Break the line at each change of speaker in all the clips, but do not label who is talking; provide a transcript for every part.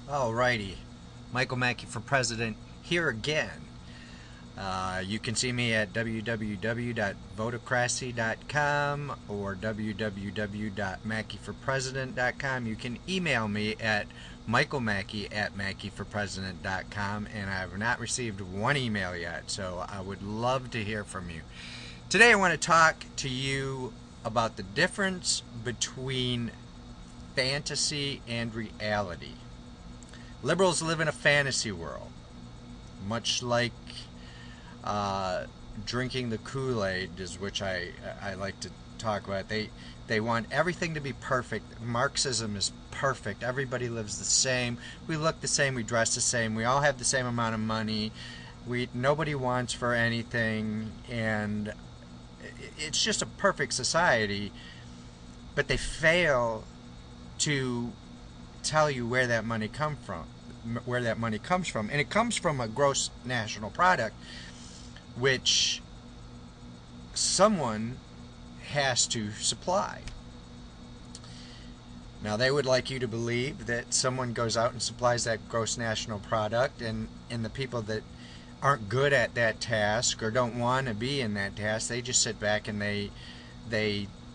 Alrighty, Michael Mackey for President here again. You can see me at www.VOTOCRACY.com or www.mackeyforpresident.com. You can email me at michaelmackey@mackeyforpresident.com, and I have not received one email yet, so I would love to hear from you. Today I want to talk to you about the difference between fantasy and reality. Liberals live in a fantasy world, much like drinking the Kool-Aid, is which I like to talk about. They want everything to be perfect. Marxism is perfect. Everybody lives the same. We look the same. We dress the same. We all have the same amount of money. Nobody wants for anything, and it's just a perfect society. But they fail to tell you where that money comes from, and it comes from a gross national product, which someone has to supply. Now, they would like you to believe that someone goes out and supplies that gross national product, and the people that aren't good at that task or don't want to be in that task, they just sit back and they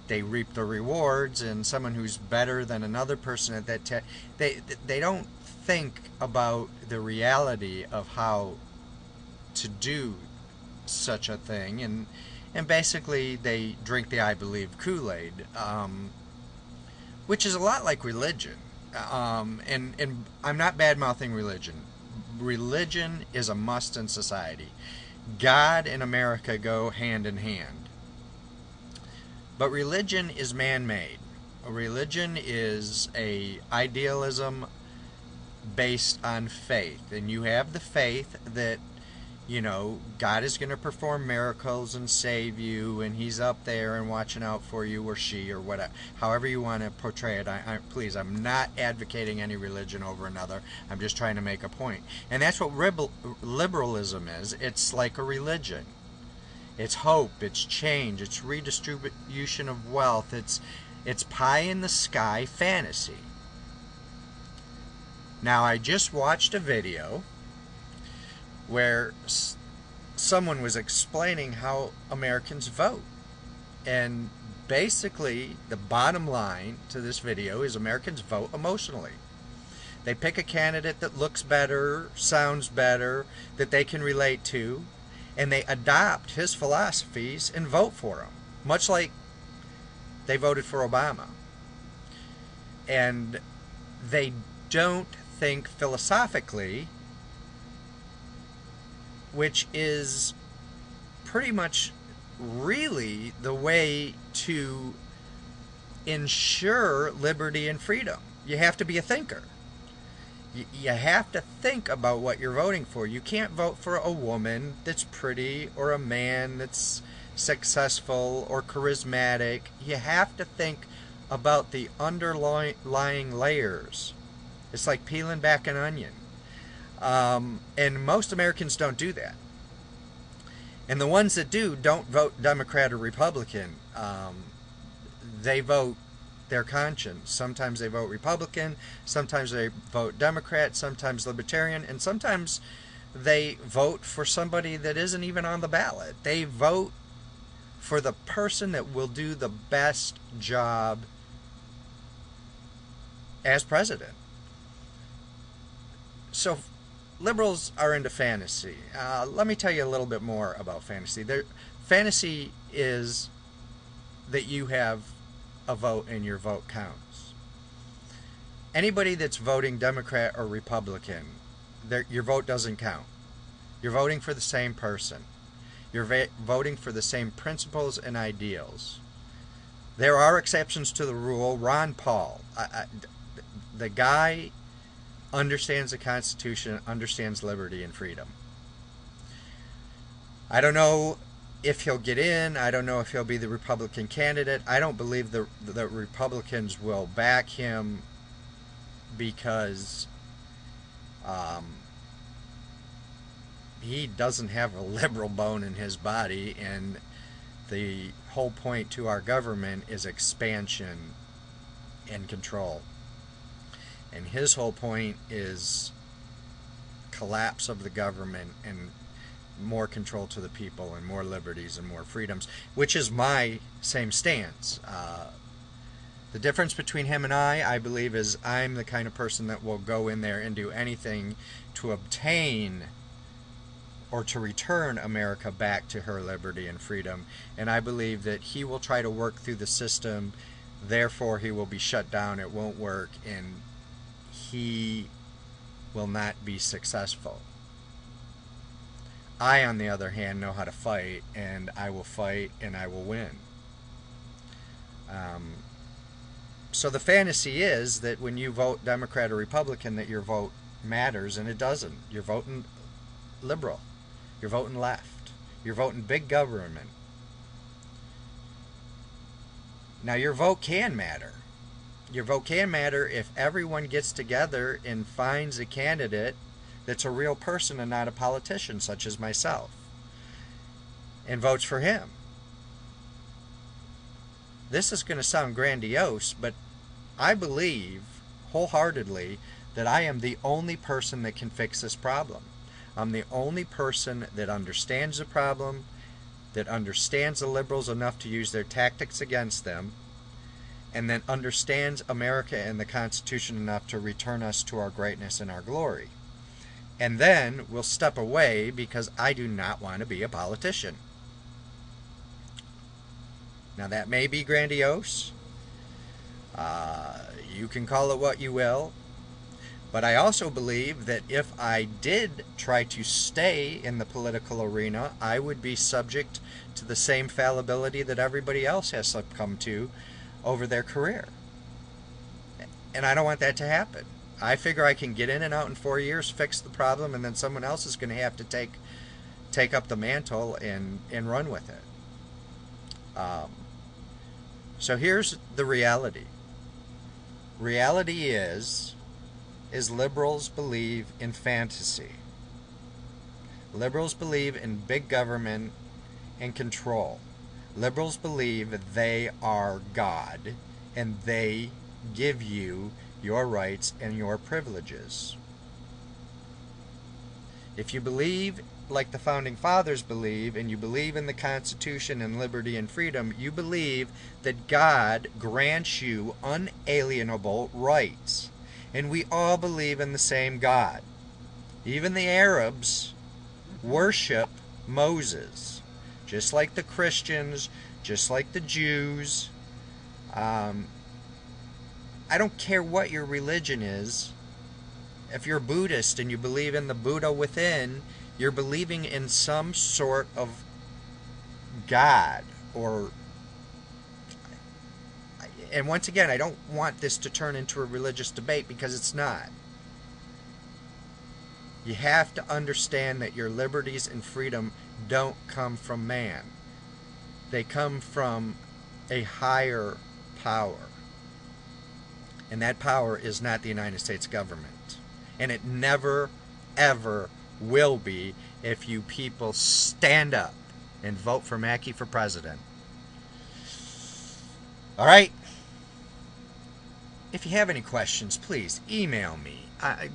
reap the rewards, and someone who's better than another person at that task, they don't think about the reality of how to do such a thing, and basically they drink the I believe Kool-Aid, which is a lot like religion. And I'm not bad-mouthing religion. Religion is a must in society. God and America go hand in hand. But religion is man-made. Religion is a idealism based on faith, and you have the faith that, you know, God is going to perform miracles and save you, and He's up there and watching out for you, or she, or whatever, however you want to portray it. Please, I'm not advocating any religion over another. I'm just trying to make a point, and that's what liberalism is. It's like a religion. It's hope, it's change, it's redistribution of wealth, it's pie in the sky fantasy. Now, I just watched a video where someone was explaining how Americans vote. And basically, the bottom line to this video is Americans vote emotionally. They pick a candidate that looks better, sounds better, that they can relate to, and they adopt his philosophies and vote for him, much like they voted for Obama. And they don't think philosophically, which is pretty much really the way to ensure liberty and freedom. You have to be a thinker. You have to think about what you're voting for. You can't vote for a woman that's pretty or a man that's successful or charismatic. You have to think about the underlying layers. It's like peeling back an onion. And most Americans don't do that. And the ones that do don't vote Democrat or Republican. They vote their conscience. Sometimes they vote Republican, sometimes they vote Democrat, sometimes Libertarian, and sometimes they vote for somebody that isn't even on the ballot. They vote for the person that will do the best job as president. So liberals are into fantasy. Let me tell you a little bit more about fantasy. Fantasy is that you have a vote and your vote counts. Anybody that's voting Democrat or Republican, your vote doesn't count. You're voting for the same person. You're voting for the same principles and ideals. There are exceptions to the rule. Ron Paul, the guy understands the Constitution, understands liberty and freedom. I don't know if he'll get in. I don't know if he'll be the Republican candidate. I don't believe the Republicans will back him because he doesn't have a liberal bone in his body, and the whole point to our government is expansion and control. And his whole point is collapse of the government and more control to the people and more liberties and more freedoms, which is my same stance. The difference between him and I believe, is I'm the kind of person that will go in there and do anything to obtain or to return America back to her liberty and freedom. And I believe that he will try to work through the system, therefore he will be shut down, it won't work, and he will not be successful. I, on the other hand, know how to fight, and I will fight and I will win. So the fantasy is that when you vote Democrat or Republican, that your vote matters, and it doesn't. You're voting liberal. You're voting left. You're voting big government. Now, your vote can matter. Your vote can matter if everyone gets together and finds a candidate that's a real person and not a politician, such as myself, and votes for him. This is going to sound grandiose, but I believe wholeheartedly that I am the only person that can fix this problem. I'm the only person that understands the problem, that understands the liberals enough to use their tactics against them, and then understands America and the Constitution enough to return us to our greatness and our glory. And then we'll step away, because I do not want to be a politician. Now, that may be grandiose. You can call it what you will. But I also believe that if I did try to stay in the political arena, I would be subject to the same fallibility that everybody else has succumbed to over their career. And I don't want that to happen. I figure I can get in and out in 4 years, fix the problem, and then someone else is going to have to take up the mantle and run with it. So here's the reality. Reality is liberals believe in fantasy. Liberals believe in big government and control. Liberals believe they are God, and they give you your rights and your privileges. If you believe like the Founding Fathers believe, and you believe in the Constitution and liberty and freedom, you believe that God grants you unalienable rights. And we all believe in the same God. Even the Arabs worship Moses, just like the Christians, just like the Jews. I don't care what your religion is. If you're Buddhist and you believe in the Buddha within, you're believing in some sort of God. And once again, I don't want this to turn into a religious debate, because it's not. You have to understand that your liberties and freedom don't come from man. They come from a higher power. And that power is not the United States government. And it never, ever will be if you people stand up and vote for Mackey for president. All right? If you have any questions, please email me.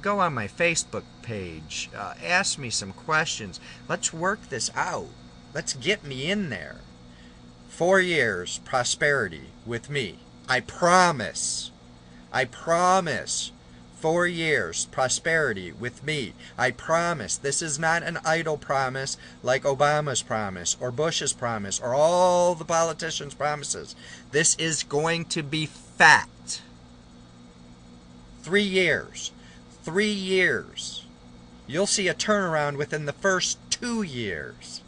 Go on my Facebook page. Ask me some questions. Let's work this out. Let's get me in there. 4 years prosperity with me. I promise. 4 years prosperity with me. I promise. This is not an idle promise like Obama's promise or Bush's promise or all the politicians' promises. This is going to be fact. 3 years. 3 years. You'll see a turnaround within the first 2 years.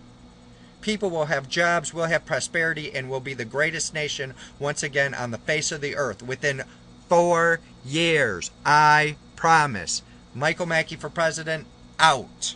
People will have jobs, we'll have prosperity, and we'll be the greatest nation once again on the face of the earth within 4 years. I promise. Michael Mackey for president, out.